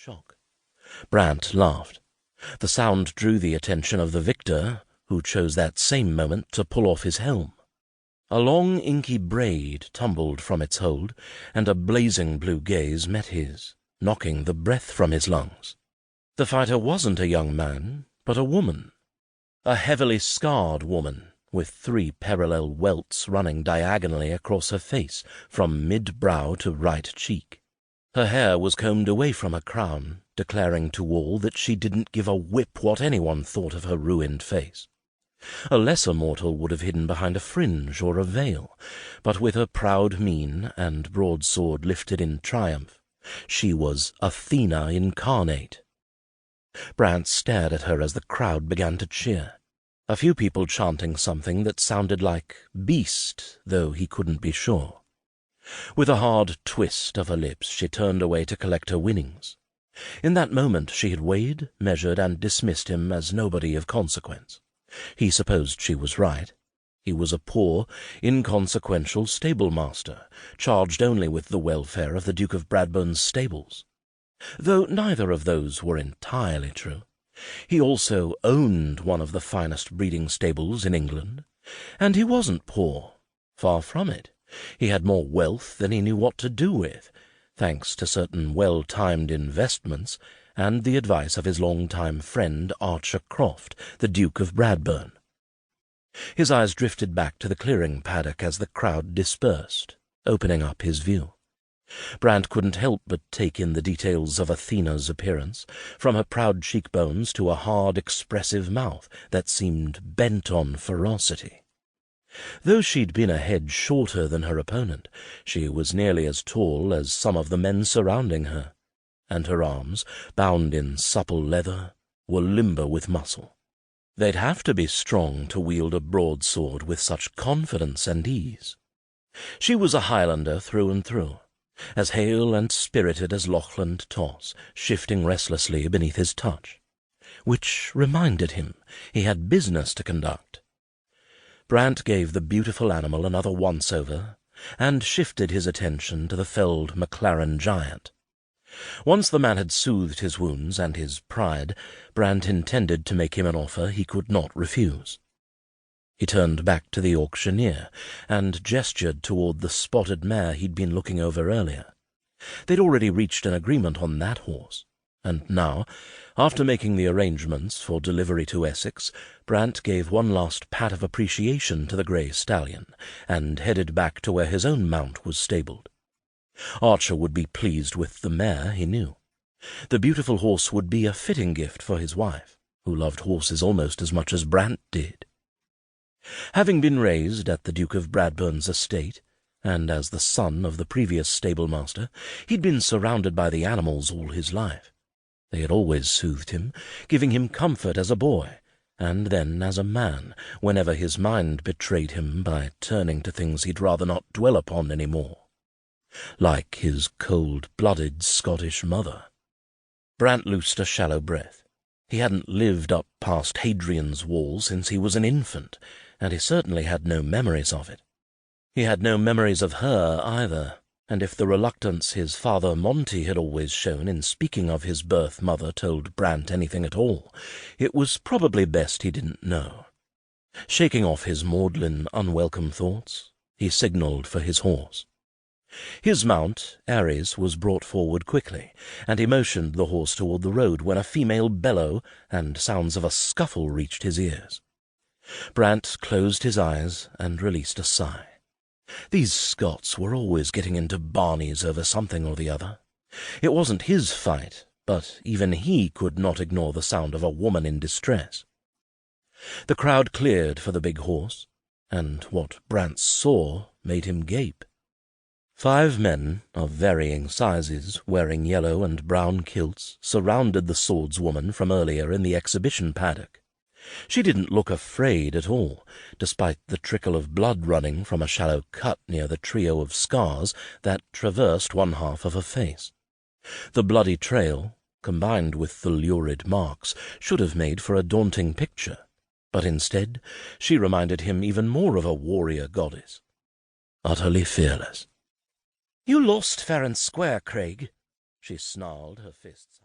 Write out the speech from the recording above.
shock. Brandt laughed. The sound drew the attention of the victor, who chose that same moment to pull off his helm. A long inky braid tumbled from its hold, and a blazing blue gaze met his, knocking the breath from his lungs. The fighter wasn't a young man, but a woman. A heavily scarred woman, with 3 parallel welts running diagonally across her face, from mid-brow to right cheek. Her hair was combed away from her crown, declaring to all that she didn't give a whip what anyone thought of her ruined face. A lesser mortal would have hidden behind a fringe or a veil, but with her proud mien and broadsword lifted in triumph, she was Athena incarnate. Brandt stared at her as the crowd began to cheer, a few people chanting something that sounded like beast, though he couldn't be sure. With a hard twist of her lips, she turned away to collect her winnings. In that moment she had weighed, measured, and dismissed him as nobody of consequence. He supposed she was right. He was a poor, inconsequential stable-master, charged only with the welfare of the Duke of Bradburne's stables. Though neither of those were entirely true. He also owned one of the finest breeding stables in England, and he wasn't poor. Far from it. He had more wealth than he knew what to do with, thanks to certain well-timed investments and the advice of his long-time friend Archer Croft, the Duke of Bradburne. His eyes drifted back to the clearing paddock as the crowd dispersed, opening up his view. Brandt couldn't help but take in the details of Athena's appearance, from her proud cheekbones to a hard, expressive mouth that seemed bent on ferocity. Though she'd been a head shorter than her opponent, she was nearly as tall as some of the men surrounding her, and her arms, bound in supple leather, were limber with muscle. They'd have to be strong to wield a broadsword with such confidence and ease. She was a Highlander through and through, as hale and spirited as Lochland toss, shifting restlessly beneath his touch, which reminded him he had business to conduct. Brandt gave the beautiful animal another once-over, and shifted his attention to the felled Maclaren giant. Once the man had soothed his wounds and his pride, Brandt intended to make him an offer he could not refuse. He turned back to the auctioneer, and gestured toward the spotted mare he'd been looking over earlier. They'd already reached an agreement on that horse, and now, after making the arrangements for delivery to Essex, Brandt gave one last pat of appreciation to the grey stallion, and headed back to where his own mount was stabled. Archer would be pleased with the mare, he knew. The beautiful horse would be a fitting gift for his wife, who loved horses almost as much as Brandt did. Having been raised at the Duke of Bradburne's estate, and as the son of the previous stable-master, he'd been surrounded by the animals all his life. They had always soothed him, giving him comfort as a boy, and then as a man, whenever his mind betrayed him by turning to things he'd rather not dwell upon any more, like his cold-blooded Scottish mother. Brandt loosed a shallow breath. He hadn't lived up past Hadrian's Wall since he was an infant, and he certainly had no memories of it. He had no memories of her either, and if the reluctance his father Monty had always shown in speaking of his birth mother told Brandt anything at all, it was probably best he didn't know. Shaking off his maudlin, unwelcome thoughts, he signalled for his horse. His mount, Ares, was brought forward quickly, and he motioned the horse toward the road when a female bellow and sounds of a scuffle reached his ears. Brandt closed his eyes and released a sigh. These Scots were always getting into barneys over something or the other. It wasn't his fight, but even he could not ignore the sound of a woman in distress. The crowd cleared for the big horse, and what Brandt saw made him gape. 5 men of varying sizes, wearing yellow and brown kilts, surrounded the swordswoman from earlier in the exhibition paddock. She didn't look afraid at all, despite the trickle of blood running from a shallow cut near the trio of scars that traversed one half of her face. The bloody trail, combined with the lurid marks, should have made for a daunting picture, but instead she reminded him even more of a warrior goddess, utterly fearless. "You lost fair and square, Craig," she snarled, her fists